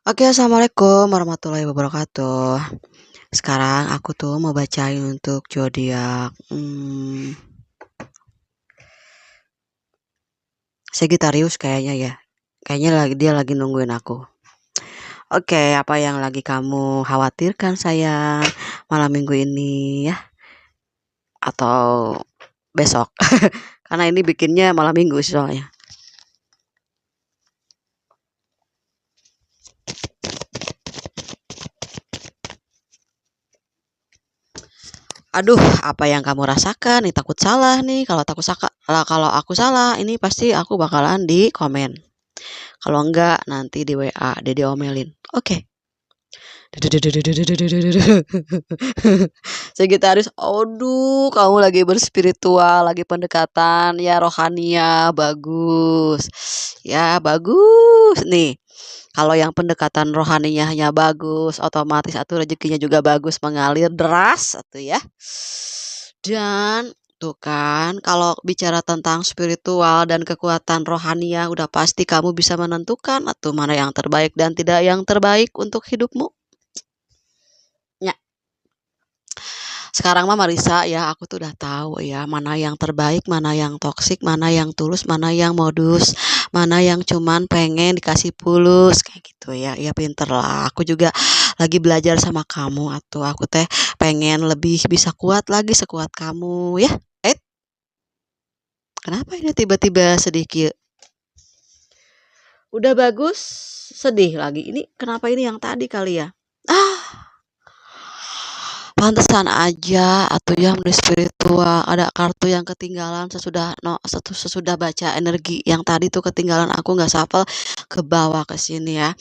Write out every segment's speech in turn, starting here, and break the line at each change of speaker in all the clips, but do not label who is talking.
Oke, assalamualaikum warahmatullahi wabarakatuh. Sekarang aku tuh mau bacain untuk zodiak Sagittarius kayaknya ya. Kayaknya dia lagi nungguin aku. Oke, apa yang lagi kamu khawatirkan sayang malam minggu ini ya? Atau besok? Karena ini bikinnya malam minggu sih soalnya. Aduh, apa yang kamu rasakan? Nih takut salah nih. Kalau aku salah, ini pasti aku bakalan di komen. Kalau enggak nanti di WA Dede omelin. Oke. Sagittarius, aduh, kamu lagi berspiritual, lagi pendekatan ya rohania, bagus. Ya, bagus nih. Kalau yang pendekatan rohaninya bagus, otomatis atuh rezekinya juga bagus mengalir deras atuh ya. Dan tuh kan, kalau bicara tentang spiritual dan kekuatan rohania, udah pasti kamu bisa menentukan atau mana yang terbaik dan tidak yang terbaik untuk hidupmu. Ya, sekarang mah Marisa ya, aku tuh udah tahu ya, mana yang terbaik, mana yang toksik, mana yang tulus, mana yang modus, mana yang cuman pengen dikasih pulus kayak gitu ya. Ya pinter lah. Aku juga lagi belajar sama kamu atau aku teh pengen lebih bisa kuat lagi sekuat kamu ya. Kenapa ini tiba-tiba sedih? Udah bagus, sedih lagi. Ini kenapa ini yang tadi kali ya? Ah, pantesan aja atau yang di spiritual ada kartu yang ketinggalan sesudah baca energi yang tadi tuh ketinggalan aku nggak shuffle ke bawah ke sini ya.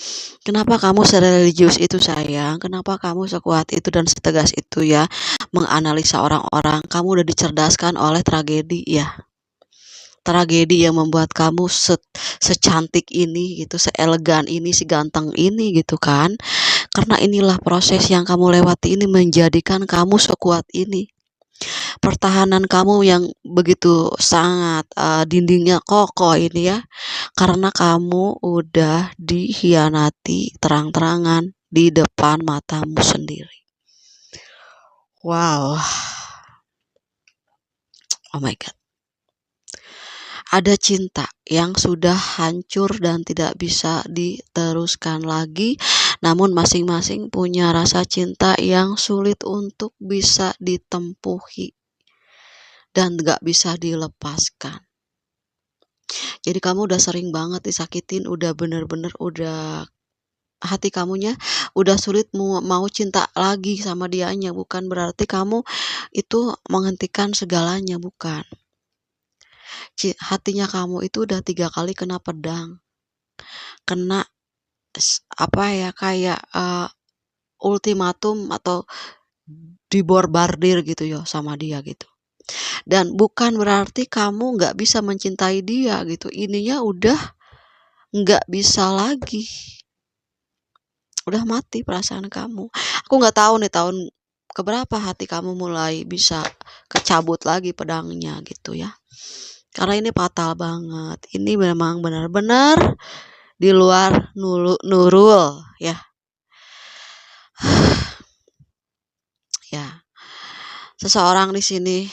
Kenapa kamu sereligius itu sayang? Kenapa kamu sekuat itu dan setegas itu ya menganalisa orang-orang? Kamu udah dicerdaskan oleh tragedi ya. Tragedi yang membuat kamu secantik ini gitu, seelegan ini, seganteng ini gitu kan. Karena inilah proses yang kamu lewati ini menjadikan kamu sekuat ini. Pertahanan kamu yang begitu sangat dindingnya kokoh ini ya. Karena kamu udah dikhianati terang-terangan di depan matamu sendiri. Wow. Oh my God. Ada cinta yang sudah hancur dan tidak bisa diteruskan lagi, namun masing-masing punya rasa cinta yang sulit untuk bisa ditempuhi dan gak bisa dilepaskan. Jadi kamu udah sering banget disakitin, udah bener-bener udah hati kamunya udah sulit mau cinta lagi sama dianya, bukan berarti kamu itu menghentikan segalanya, bukan. Hatinya kamu itu udah 3 kali kena pedang, kena apa ya, kayak, ultimatum atau dibombardir gitu ya sama dia gitu. Dan bukan berarti kamu nggak bisa mencintai dia gitu, ininya udah nggak bisa lagi, udah mati perasaan kamu. Aku nggak tahu nih tahun keberapa hati kamu mulai bisa kecabut lagi pedangnya gitu ya. Karena ini fatal banget, ini memang benar-benar di luar nurul ya. Ya, seseorang di sini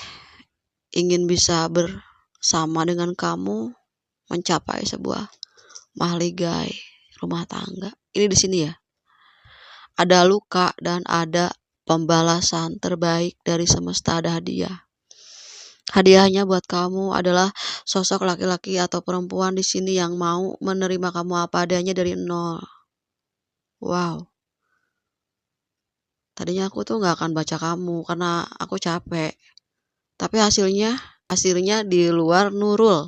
ingin bisa bersama dengan kamu mencapai sebuah mahligai rumah tangga. Ini di sini ya. Ada luka dan ada pembalasan terbaik dari semesta, ada hadiah. Hadiahnya buat kamu adalah sosok laki-laki atau perempuan di sini yang mau menerima kamu apa adanya dari nol. Wow. Tadinya aku tuh nggak akan baca kamu karena aku capek. Tapi hasilnya di luar Nurul.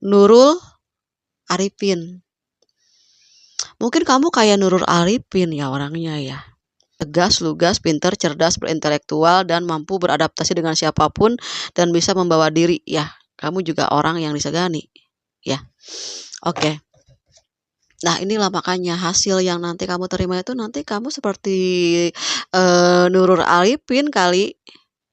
Nurul Arifin. Mungkin kamu kayak Nurul Arifin ya orangnya ya. Tegas, lugas, pintar, cerdas, berintelektual, dan mampu beradaptasi dengan siapapun dan bisa membawa diri ya. Kamu juga orang yang disegani ya. Oke. Nah, inilah makanya hasil yang nanti kamu terima itu nanti kamu seperti Nurul Arifin kali.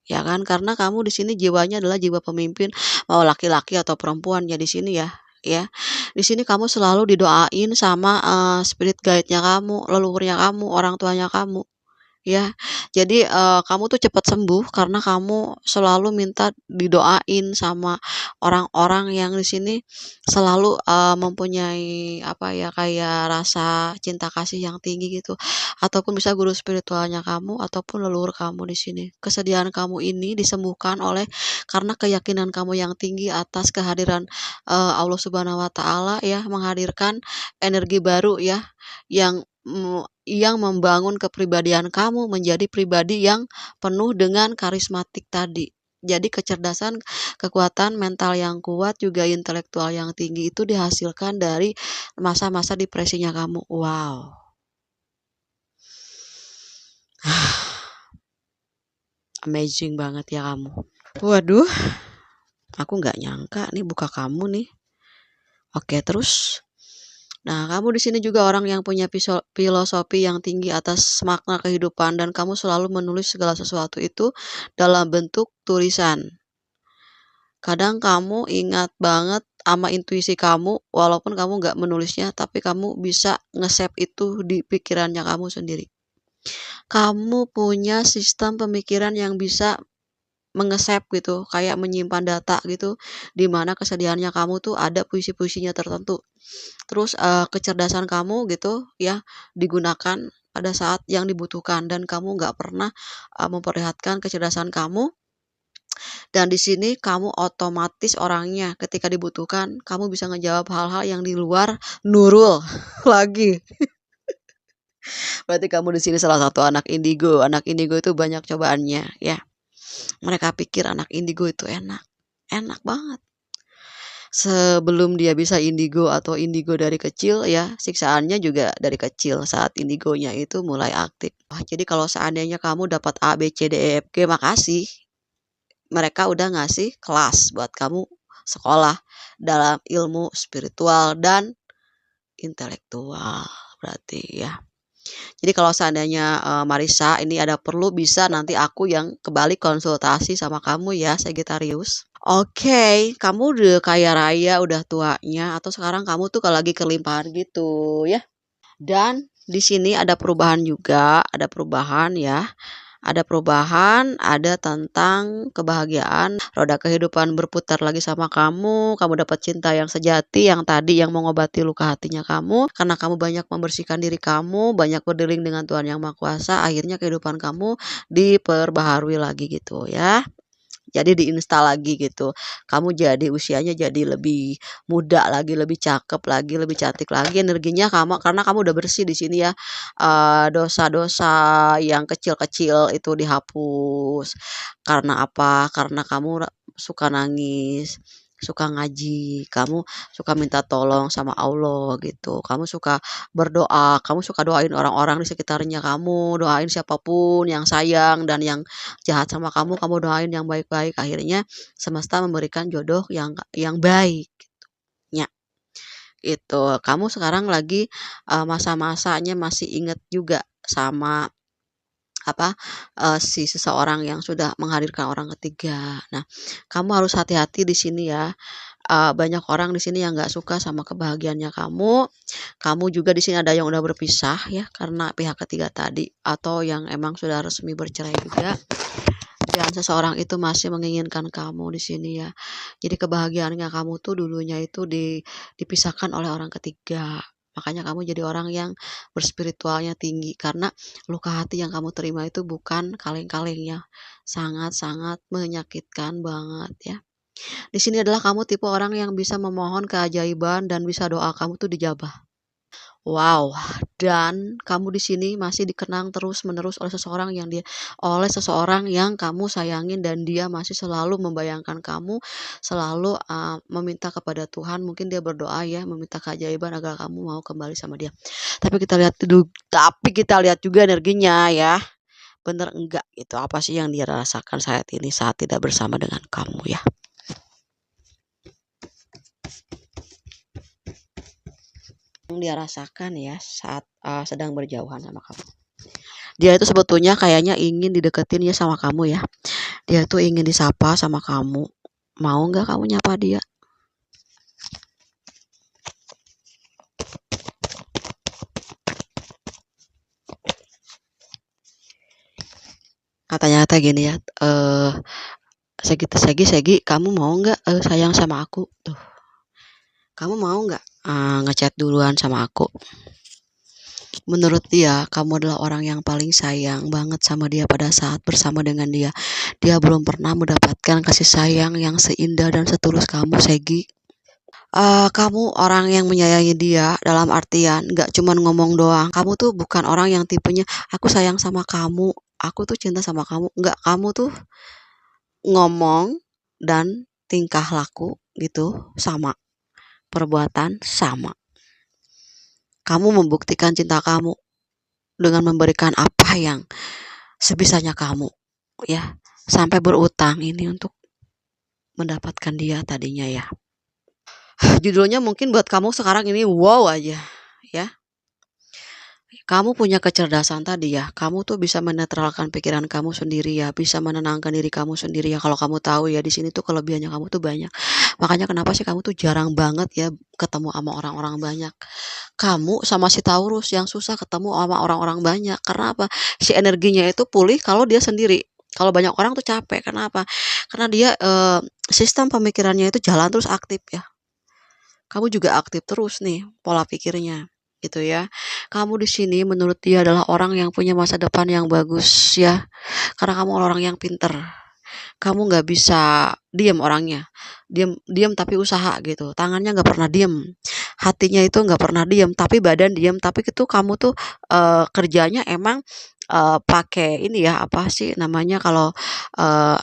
Ya kan, karena kamu di sini jiwanya adalah jiwa pemimpin, mau laki-laki atau perempuan ya di sini ya. ya. Di sini kamu selalu didoain sama, spirit guide-nya kamu, leluhurnya kamu, orang tuanya kamu. Ya, jadi, kamu tuh cepat sembuh karena kamu selalu minta didoain sama orang-orang yang di sini selalu, mempunyai apa ya, kayak rasa cinta kasih yang tinggi gitu, ataupun bisa guru spiritualnya kamu ataupun leluhur kamu di sini. Kesedihan kamu ini disembuhkan karena keyakinan kamu yang tinggi atas kehadiran, Allah Subhanahu wa taala ya, menghadirkan energi baru ya, yang membangun kepribadian kamu menjadi pribadi yang penuh dengan karismatik tadi. Jadi kecerdasan, kekuatan mental yang kuat, juga intelektual yang tinggi itu dihasilkan dari masa-masa depresinya kamu. Wow. Amazing banget ya kamu. Waduh, aku nggak nyangka nih buka kamu nih. Oke, terus. Nah, kamu di sini juga orang yang punya filosofi yang tinggi atas makna kehidupan dan kamu selalu menulis segala sesuatu itu dalam bentuk tulisan. Kadang kamu ingat banget sama intuisi kamu, walaupun kamu nggak menulisnya, tapi kamu bisa nge-save itu di pikirannya kamu sendiri. Kamu punya sistem pemikiran yang bisa mengesep gitu, kayak menyimpan data gitu, di mana kesedihannya kamu tuh ada puisi-puisinya tertentu. Terus, kecerdasan kamu gitu ya, digunakan pada saat yang dibutuhkan dan kamu nggak pernah, memperlihatkan kecerdasan kamu, dan di sini kamu otomatis orangnya ketika dibutuhkan, kamu bisa ngejawab hal-hal yang di luar Nurul lagi. Berarti kamu di sini salah satu anak indigo. Anak indigo itu banyak cobaannya ya. Mereka pikir anak indigo itu enak, enak banget. Sebelum dia bisa indigo atau indigo dari kecil ya, siksaannya juga dari kecil saat indigonya itu mulai aktif. Wah, jadi kalau seandainya kamu dapat A, B, C, D, E, F, G, makasih. Mereka udah ngasih kelas buat kamu sekolah dalam ilmu spiritual dan intelektual berarti ya. Jadi kalau seandainya, Marissa ini ada perlu bisa nanti aku yang kembali konsultasi sama kamu ya, Sagittarius. Oke, kamu udah kaya raya, udah tuanya, atau sekarang kamu tuh kalau lagi kelimpahan gitu ya. Dan di sini ada perubahan juga, ada perubahan ya. Ada perubahan, ada tentang kebahagiaan, roda kehidupan berputar lagi sama kamu dapat cinta yang sejati, yang tadi yang mengobati luka hatinya kamu, karena kamu banyak membersihkan diri kamu, banyak berdering dengan Tuhan Yang Maha Kuasa, akhirnya kehidupan kamu diperbaharui lagi gitu ya. Jadi diinstal lagi gitu. Kamu jadi usianya jadi lebih muda lagi, lebih cakep lagi, lebih cantik lagi, energinya karena kamu udah bersih di sini ya. Dosa-dosa yang kecil-kecil itu dihapus. Karena apa? Karena kamu suka nangis, suka ngaji, kamu suka minta tolong sama Allah gitu. Kamu suka berdoa, kamu suka doain orang-orang di sekitarnya kamu, doain siapapun yang sayang dan yang jahat sama kamu doain yang baik-baik. Akhirnya semesta memberikan jodoh yang baik nya. Itu. Kamu sekarang lagi, masa-masanya masih inget juga sama apa, si seseorang yang sudah menghadirkan orang ketiga. Nah, kamu harus hati-hati di sini ya. Banyak orang di sini yang nggak suka sama kebahagiaannya kamu. Kamu juga di sini ada yang udah berpisah ya karena pihak ketiga tadi atau yang emang sudah resmi bercerai juga. Dan seseorang itu masih menginginkan kamu di sini ya. Jadi kebahagiaannya kamu tuh dulunya itu dipisahkan oleh orang ketiga. Makanya kamu jadi orang yang berspiritualnya tinggi karena luka hati yang kamu terima itu bukan kaleng-kalengnya. Sangat-sangat menyakitkan banget ya. Di sini adalah kamu tipe orang yang bisa memohon keajaiban dan bisa doa kamu tuh dijabah. Wow, dan kamu di sini masih dikenang terus-menerus oleh seseorang yang kamu sayangin dan dia masih selalu membayangkan kamu, selalu, meminta kepada Tuhan, mungkin dia berdoa ya, meminta keajaiban agar kamu mau kembali sama dia. Tapi kita lihat juga energinya ya, bener enggak itu, apa sih yang dia rasakan saat ini saat tidak bersama dengan kamu ya. Yang dia rasakan ya saat, sedang berjauhan sama kamu. Dia itu sebetulnya kayaknya ingin dideketin ya sama kamu ya. Dia tuh ingin disapa sama kamu. Mau nggak kamu nyapa dia? Katanya teh gini ya, "Segi, kamu mau nggak, sayang sama aku?" Tuh, "Kamu mau nggak, nge duluan sama aku?" Menurut dia, kamu adalah orang yang paling sayang banget sama dia pada saat bersama dengan dia. Dia belum pernah mendapatkan kasih sayang yang seindah dan setulus kamu, Segi. Kamu orang yang menyayangi dia dalam artian nggak cuman ngomong doang. Kamu tuh bukan orang yang tipenya, "Aku sayang sama kamu, aku tuh cinta sama kamu." Nggak, kamu tuh ngomong dan tingkah laku gitu sama, perbuatan sama. Kamu membuktikan cinta kamu dengan memberikan apa yang sebisanya kamu, ya, sampai berutang ini untuk mendapatkan dia tadinya ya. Judulnya mungkin buat kamu sekarang ini wow aja, ya. Kamu punya kecerdasan tadi ya, kamu tuh bisa menetralkan pikiran kamu sendiri ya, bisa menenangkan diri kamu sendiri ya, kalau kamu tahu ya di sini tuh kelebihannya kamu tuh banyak. Makanya kenapa sih kamu tuh jarang banget ya ketemu sama orang-orang banyak. Kamu sama si Taurus yang susah ketemu sama orang-orang banyak, karena apa? Si energinya itu pulih kalau dia sendiri. Kalau banyak orang tuh capek, kenapa? Karena dia, sistem pemikirannya itu jalan terus aktif ya. Kamu juga aktif terus nih pola pikirnya, gitu ya. Kamu di sini menurut dia adalah orang yang punya masa depan yang bagus ya, karena kamu orang yang pinter. Kamu nggak bisa diem orangnya, diem diem tapi usaha gitu, tangannya nggak pernah diem, hatinya itu nggak pernah diem, tapi badan diem, tapi itu kamu tuh, kerjanya emang, pakai ini ya, apa sih namanya kalau, eee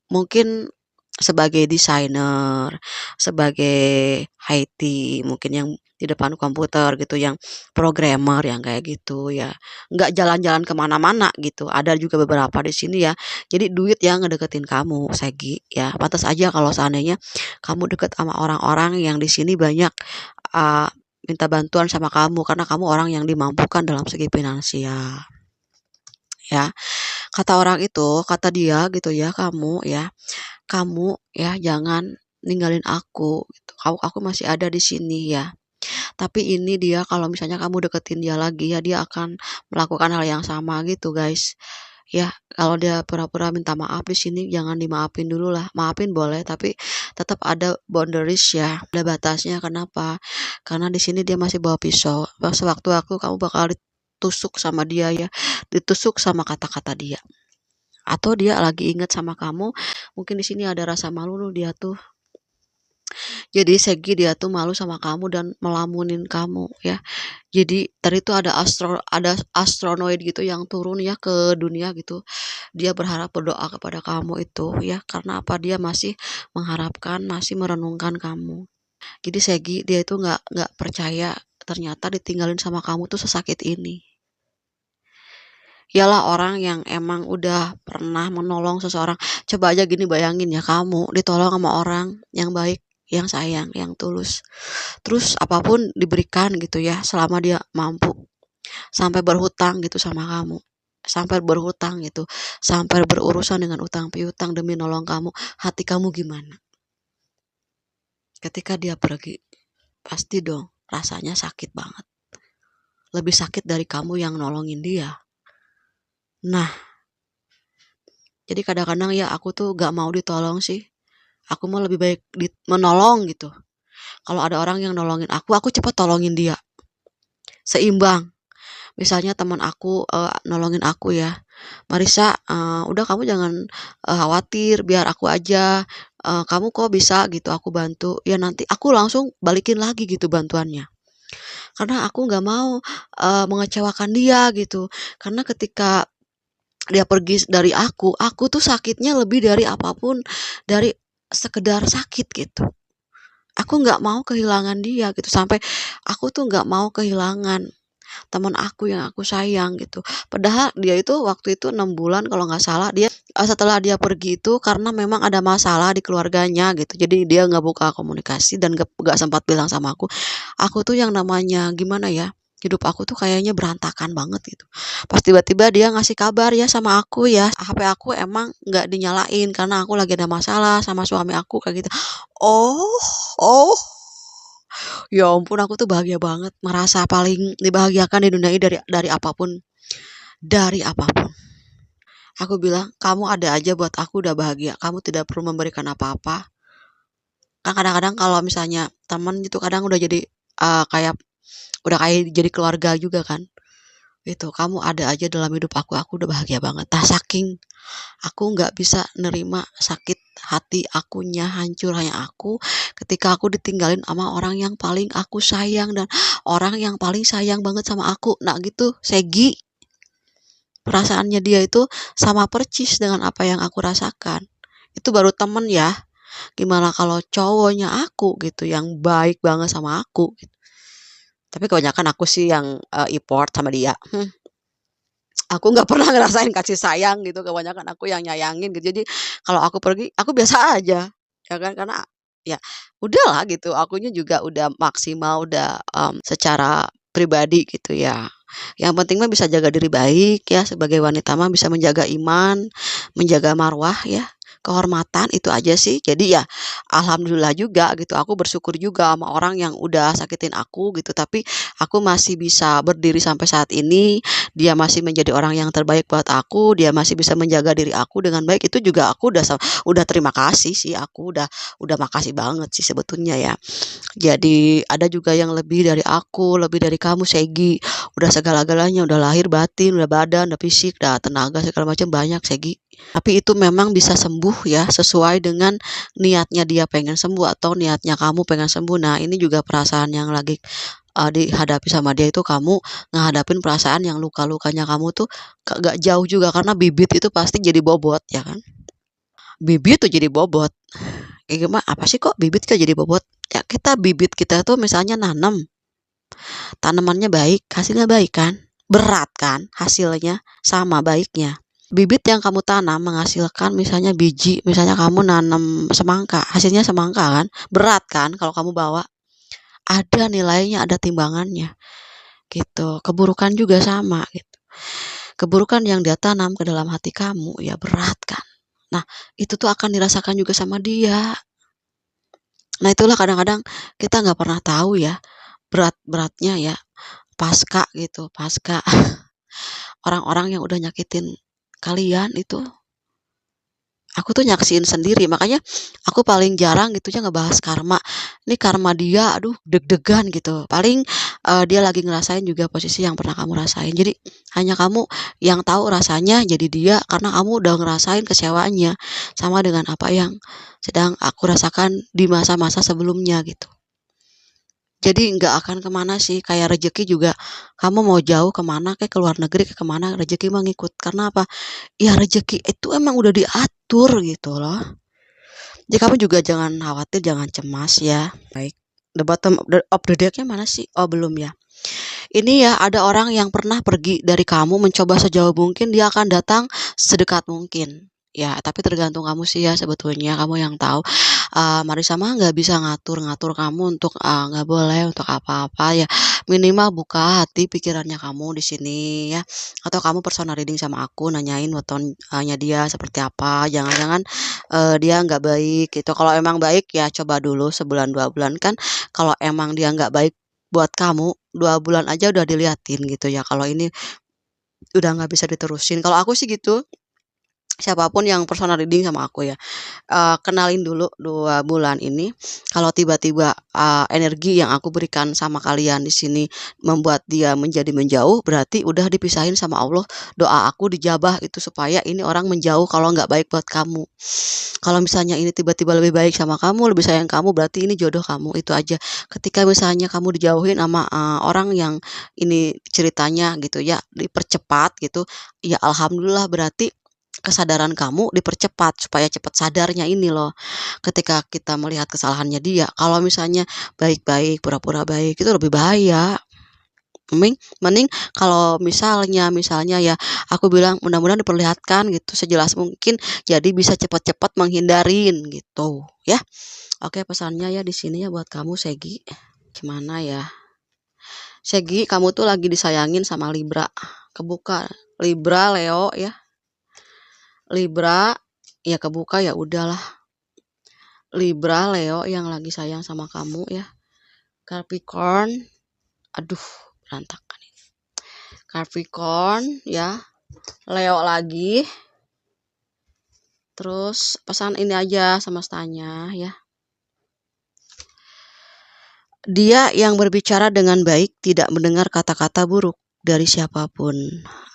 mungkin sebagai desainer, sebagai IT, mungkin yang di depan komputer gitu, yang programmer, yang kayak gitu ya. Nggak jalan-jalan kemana mana gitu, ada juga beberapa di sini ya. Jadi duit yang ngedeketin kamu, Segi, ya. Pantas aja kalau seandainya kamu deket sama orang-orang yang di sini banyak, eee, minta bantuan sama kamu, karena kamu orang yang dimampukan dalam segi finansial, ya. Kata orang itu, kata dia gitu ya, "Kamu ya jangan ninggalin aku gitu, aku masih ada di sini ya. Tapi ini dia kalau misalnya kamu deketin dia lagi ya, dia akan melakukan hal yang sama," gitu guys. Ya, kalau dia pura-pura minta maaf di sini jangan dimaafin dulu lah. Maafin boleh tapi tetap ada boundaries ya, ada batasnya. Kenapa? Karena di sini dia masih bawa pisau. Sewaktu-waktu kamu bakal ditusuk sama dia ya, ditusuk sama kata-kata dia. Atau dia lagi inget sama kamu, mungkin di sini ada rasa malu dia tuh. Jadi Segi dia tuh malu sama kamu dan melamunin kamu ya. Jadi tadi tuh ada astronoid gitu yang turun ya ke dunia gitu. Dia berharap berdoa kepada kamu itu ya, karena apa? Dia masih mengharapkan, masih merenungkan kamu. Jadi Segi dia itu nggak percaya ternyata ditinggalin sama kamu tuh sesakit ini. Ialah orang yang emang udah pernah menolong seseorang. Coba aja gini bayangin ya, kamu ditolong sama orang yang baik, yang sayang, yang tulus. Terus apapun diberikan gitu ya selama dia mampu. Sampai berhutang gitu sama kamu. Sampai berhutang gitu. Sampai berurusan dengan utang piutang demi nolong kamu. Hati kamu gimana? Ketika dia pergi, pasti dong rasanya sakit banget. Lebih sakit dari kamu yang nolongin dia. Nah, jadi kadang-kadang ya aku tuh gak mau ditolong sih. Aku mau lebih baik menolong gitu. Kalau ada orang yang nolongin aku cepet tolongin dia. Seimbang. Misalnya teman aku, nolongin aku ya, "Marissa, udah kamu jangan, khawatir, biar aku aja, kamu kok bisa gitu aku bantu." Ya nanti aku langsung balikin lagi gitu bantuannya. Karena aku nggak mau, mengecewakan dia gitu. Karena ketika dia pergi dari aku tuh sakitnya lebih dari apapun, dari sekedar sakit gitu. Aku nggak mau kehilangan dia gitu, sampai aku tuh nggak mau kehilangan teman aku yang aku sayang gitu. Padahal dia itu waktu itu 6 bulan kalau nggak salah dia, setelah dia pergi itu karena memang ada masalah di keluarganya gitu. Jadi dia nggak buka komunikasi dan nggak sempat bilang sama aku. Aku tuh yang namanya gimana ya, hidup aku tuh kayaknya berantakan banget gitu. Pas tiba-tiba dia ngasih kabar ya sama aku ya, HP aku emang nggak dinyalain karena aku lagi ada masalah sama suami aku kayak gitu. Oh oh, ya ampun aku tuh bahagia banget, merasa paling dibahagiakan di dunia ini dari apapun, dari apapun. Aku bilang, "Kamu ada aja buat aku udah bahagia, kamu tidak perlu memberikan apa-apa." Kan kadang-kadang kalau misalnya temen gitu kadang udah jadi, udah kayak jadi keluarga juga kan. Itu, "Kamu ada aja dalam hidup aku udah bahagia banget." Nah, saking aku nggak bisa nerima sakit hati akunya hancur hanya aku ketika aku ditinggalin sama orang yang paling aku sayang dan orang yang paling sayang banget sama aku. Nah gitu, Segi, perasaannya dia itu sama percis dengan apa yang aku rasakan. Itu baru temen ya, gimana kalau cowoknya aku gitu yang baik banget sama aku gitu. Tapi kebanyakan aku sih yang, effort sama dia. Aku nggak pernah ngerasain kasih sayang gitu, kebanyakan aku yang nyayangin gitu. Jadi kalau aku pergi, aku biasa aja, ya kan, karena ya udahlah gitu, akunya juga udah maksimal, udah, secara pribadi gitu ya. Yang penting mah bisa jaga diri baik ya, sebagai wanita mah bisa menjaga iman, menjaga marwah ya, kehormatan, itu aja sih. Jadi ya alhamdulillah juga gitu, aku bersyukur juga sama orang yang udah sakitin aku gitu, tapi aku masih bisa berdiri sampai saat ini, dia masih menjadi orang yang terbaik buat aku, dia masih bisa menjaga diri aku dengan baik, itu juga aku udah terima kasih sih, aku udah makasih banget sih sebetulnya ya. Jadi ada juga yang lebih dari aku, lebih dari kamu Segi, udah segala-galanya, udah lahir batin, udah badan, udah fisik, udah tenaga segala macam banyak Segi. Tapi itu memang bisa sembuh ya, sesuai dengan niatnya dia pengen sembuh atau niatnya kamu pengen sembuh. Nah, ini juga perasaan yang lagi dihadapi sama dia itu kamu ngehadapin perasaan yang luka-lukanya kamu tuh gak jauh juga karena bibit itu pasti jadi bobot ya kan. Bibit tuh jadi bobot. Gimana apa sih kok bibit kok jadi bobot? Ya kita bibit kita tuh misalnya nanam, tanamannya baik, hasilnya baik kan? Berat kan hasilnya sama baiknya. Bibit yang kamu tanam menghasilkan misalnya biji, misalnya kamu nanam semangka, hasilnya semangka kan? Berat kan kalau kamu bawa? Ada nilainya, ada timbangannya. Gitu. Keburukan juga sama gitu. Keburukan yang dia tanam ke dalam hati kamu ya berat kan. Nah, itu tuh akan dirasakan juga sama dia. Nah, itulah kadang-kadang kita nggak pernah tahu ya berat-beratnya ya pasca gitu, pasca orang-orang yang udah nyakitin kalian itu. Aku tuh nyaksiin sendiri, makanya aku paling jarang gitu ya ngebahas karma. Ini karma dia, aduh deg-degan gitu. Paling dia lagi ngerasain juga posisi yang pernah kamu rasain. Jadi hanya kamu yang tahu rasanya jadi dia karena kamu udah ngerasain kecewanya sama dengan apa yang sedang aku rasakan di masa-masa sebelumnya gitu. Jadi nggak akan kemana sih, kayak rezeki juga kamu mau jauh kemana, kayak ke luar negeri, kayak kemana rezeki mah ngikut. Karena apa? Ya rezeki itu emang udah diatur gitu loh. Jadi kamu juga jangan khawatir, jangan cemas ya. Baik. The bottom of the deck-nya mana sih? Oh, belum ya. Ini ya ada orang yang pernah pergi dari kamu mencoba sejauh mungkin dia akan datang sedekat mungkin. Ya, tapi tergantung kamu sih ya sebetulnya kamu yang tahu. Marissa mah nggak bisa ngatur-ngatur kamu untuk nggak boleh untuk apa-apa ya. Minimal buka hati pikirannya kamu di sini ya. Atau kamu personal reading sama aku nanyain wetonnya dia seperti apa. Jangan-jangan dia nggak baik gitu. Kalau emang baik ya coba dulu sebulan 2 bulan kan. Kalau emang dia nggak baik buat kamu 2 bulan aja udah diliatin gitu ya, kalau ini udah nggak bisa diterusin. Kalau aku sih gitu, siapapun yang personal reading sama aku ya, kenalin dulu 2 bulan ini, kalau tiba-tiba, energi yang aku berikan sama kalian di sini membuat dia menjadi menjauh, berarti udah dipisahin sama Allah, doa aku dijabah itu supaya ini orang menjauh kalau nggak baik buat kamu. Kalau misalnya ini tiba-tiba lebih baik sama kamu, lebih sayang kamu, berarti ini jodoh kamu, itu aja. Ketika misalnya kamu dijauhin sama, orang yang ini ceritanya gitu ya, dipercepat gitu, ya alhamdulillah berarti kesadaran kamu dipercepat supaya cepat sadarnya ini loh. Ketika kita melihat kesalahannya dia, kalau misalnya baik-baik, pura-pura baik, itu lebih bahaya. Mending mending kalau misalnya ya, aku bilang mudah-mudahan diperlihatkan gitu sejelas mungkin, jadi bisa cepat-cepat menghindarin gitu, ya. Oke pesannya ya di sini ya buat kamu Segi. Gimana ya? Segi, kamu tuh lagi disayangin sama Libra. Kebuka Libra, Leo ya. Libra ya kebuka ya udahlah. Libra, Leo yang lagi sayang sama kamu ya. Capricorn, aduh berantakan. Capricorn ya. Leo lagi, Terus pesan ini aja semestanya ya. Dia yang berbicara dengan baik tidak mendengar kata-kata buruk dari siapapun.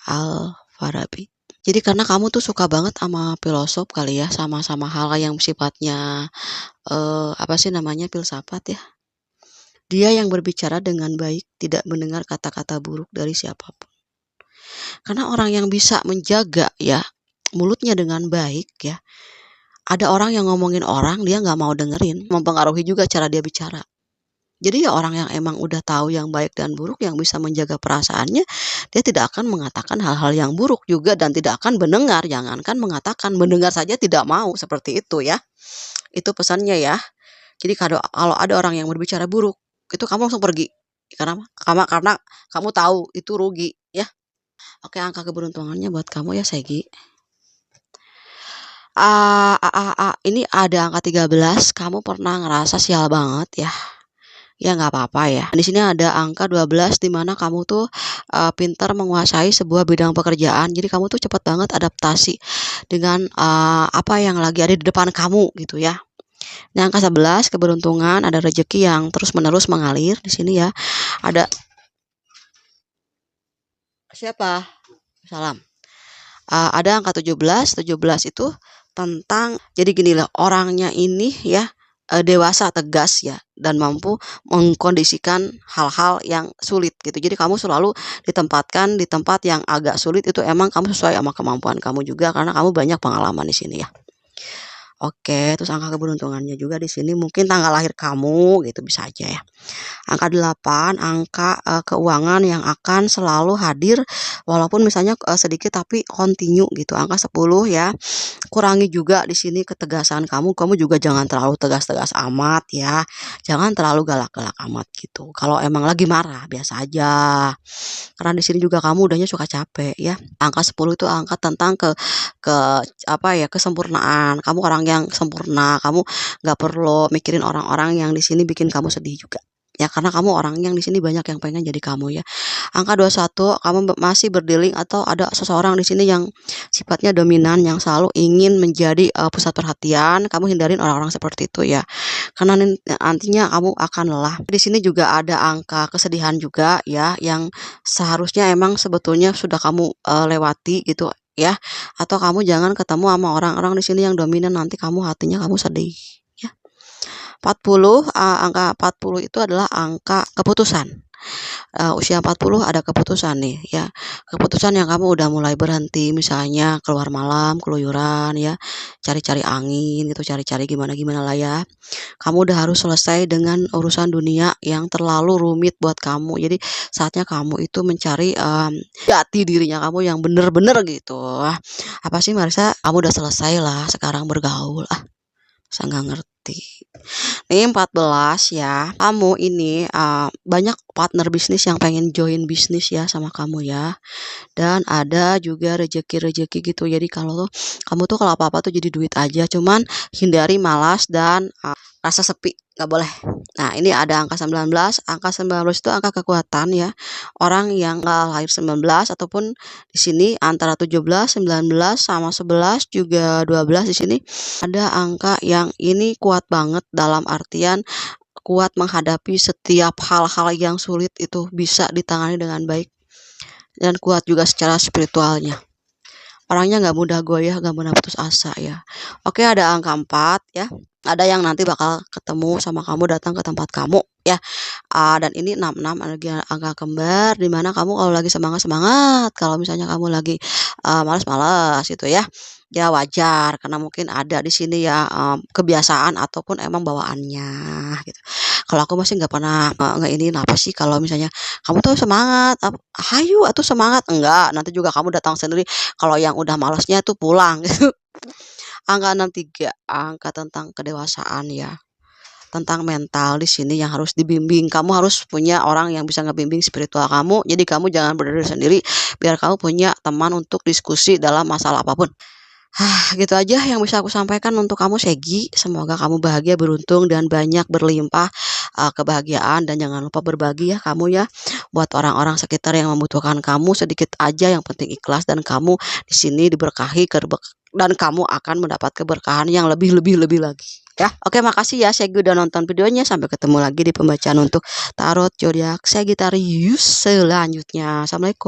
Al-Farabi. Jadi karena kamu tuh suka banget sama filosof kali ya, sama hal yang sifatnya apa sih namanya, filsafat ya. Dia yang berbicara dengan baik tidak mendengar kata-kata buruk dari siapapun. Karena orang yang bisa menjaga ya mulutnya dengan baik ya, ada orang yang ngomongin orang dia nggak mau dengerin, mempengaruhi juga cara dia bicara. Jadi ya orang yang emang udah tahu yang baik dan buruk, yang bisa menjaga perasaannya, dia tidak akan mengatakan hal-hal yang buruk juga dan tidak akan mendengar, jangankan mengatakan, mendengar saja tidak mau, seperti itu ya. Itu pesannya ya. Jadi kalau ada orang yang berbicara buruk, itu kamu langsung pergi. Karena kamu tahu itu rugi ya. Oke, angka keberuntungannya buat kamu ya, Segi. Ini ada angka 13, kamu pernah ngerasa sial banget ya. Ya nggak apa-apa ya. Di sini ada angka 12 di mana kamu tuh pintar menguasai sebuah bidang pekerjaan. Jadi kamu tuh cepat banget adaptasi dengan apa yang lagi ada di depan kamu gitu ya. Ini angka 11 keberuntungan, ada rezeki yang terus-menerus mengalir di sini ya. Ada siapa? Salam. Ada angka 17 itu tentang, jadi gini lah, orangnya ini ya dewasa, tegas ya, dan mampu mengkondisikan hal-hal yang sulit gitu. Jadi kamu selalu ditempatkan di tempat yang agak sulit, itu emang kamu sesuai sama kemampuan kamu juga karena kamu banyak pengalaman di sini ya. Oke, terus angka keberuntungannya juga di sini mungkin tanggal lahir kamu gitu, bisa aja ya. Angka 8, angka keuangan yang akan selalu hadir walaupun misalnya sedikit tapi continue gitu. Angka 10 ya. Kurangi juga di sini ketegasan kamu. Kamu juga jangan terlalu tegas-tegas amat ya. Jangan terlalu galak-galak amat gitu. Kalau emang lagi marah biasa aja. Karena di sini juga kamu udahnya suka capek ya. Angka 10 itu angka tentang ke apa ya, kesempurnaan. Kamu orang yang sempurna. Kamu nggak perlu mikirin orang-orang yang di sini bikin kamu sedih juga. Ya karena kamu orang yang di sini banyak yang pengen jadi kamu ya. Angka 21, kamu masih berdealing atau ada seseorang di sini yang sifatnya dominan, yang selalu ingin menjadi pusat perhatian. Kamu hindarin orang-orang seperti itu ya. Karena nantinya kamu akan lelah. Di sini juga ada angka kesedihan juga ya, yang seharusnya emang sebetulnya sudah kamu lewati gitu ya. Atau kamu jangan ketemu sama orang-orang di sini yang dominan, nanti kamu hatinya kamu sedih. 40, angka 40 itu adalah angka keputusan. Usia 40 ada keputusan nih ya. Keputusan yang kamu udah mulai berhenti, misalnya keluar malam, keluyuran ya, cari-cari angin gitu, cari-cari gimana-gimana lah ya. Kamu udah harus selesai dengan urusan dunia yang terlalu rumit buat kamu. Jadi saatnya kamu itu mencari jati dirinya kamu yang bener-bener gitu. Apa sih Marisa? Kamu udah selesai lah sekarang bergaul. Saya nggak ngerti. Nih 14 ya, kamu ini banyak partner bisnis yang pengen join bisnis ya sama kamu ya. Dan ada juga rejeki-rejeki gitu. Jadi kalau kamu tuh kalau apa-apa tuh jadi duit aja. Cuman hindari malas dan rasa sepi, nggak boleh. Nah ini ada angka 19. Angka 19 itu angka kekuatan ya. Orang yang lahir 19 ataupun di sini antara 17, 19 sama 11 juga 12 di sini ada angka yang ini kuat banget, dalam artian kuat menghadapi setiap hal-hal yang sulit, itu bisa ditangani dengan baik dan kuat juga secara spiritualnya. Orangnya nggak mudah goyah, nggak mudah putus asa ya. Oke, ada angka 4 ya. Ada yang nanti bakal ketemu sama kamu, datang ke tempat kamu ya. Dan ini 66, energi angka kembar, dimana kamu kalau lagi semangat-semangat, kalau misalnya kamu lagi malas-malas gitu ya. Ya wajar karena mungkin ada di sini ya kebiasaan ataupun emang bawaannya gitu. Kalau aku masih nggak pernah ngeiniin apa sih kalau misalnya kamu tuh semangat, hayu atau semangat, enggak, nanti juga kamu datang sendiri. Kalau yang udah malesnya tuh pulang gitu. Angka 63, angka tentang kedewasaan ya. Tentang mental di sini yang harus dibimbing. Kamu harus punya orang yang bisa ngebimbing spiritual kamu. Jadi kamu jangan berdiri sendiri, biar kamu punya teman untuk diskusi dalam masalah apapun. Gitu aja yang bisa aku sampaikan untuk kamu, Segi. Semoga kamu bahagia, beruntung, dan banyak berlimpah kebahagiaan. Dan jangan lupa berbagi ya kamu ya, buat orang-orang sekitar yang membutuhkan kamu sedikit aja, yang penting ikhlas. Dan kamu di sini diberkahi dan kamu akan mendapat keberkahan yang lebih lagi ya. Oke, makasih ya saya udah nonton videonya. Sampai ketemu lagi di pembacaan untuk tarot zodiak Sagittarius selanjutnya. Assalamualaikum.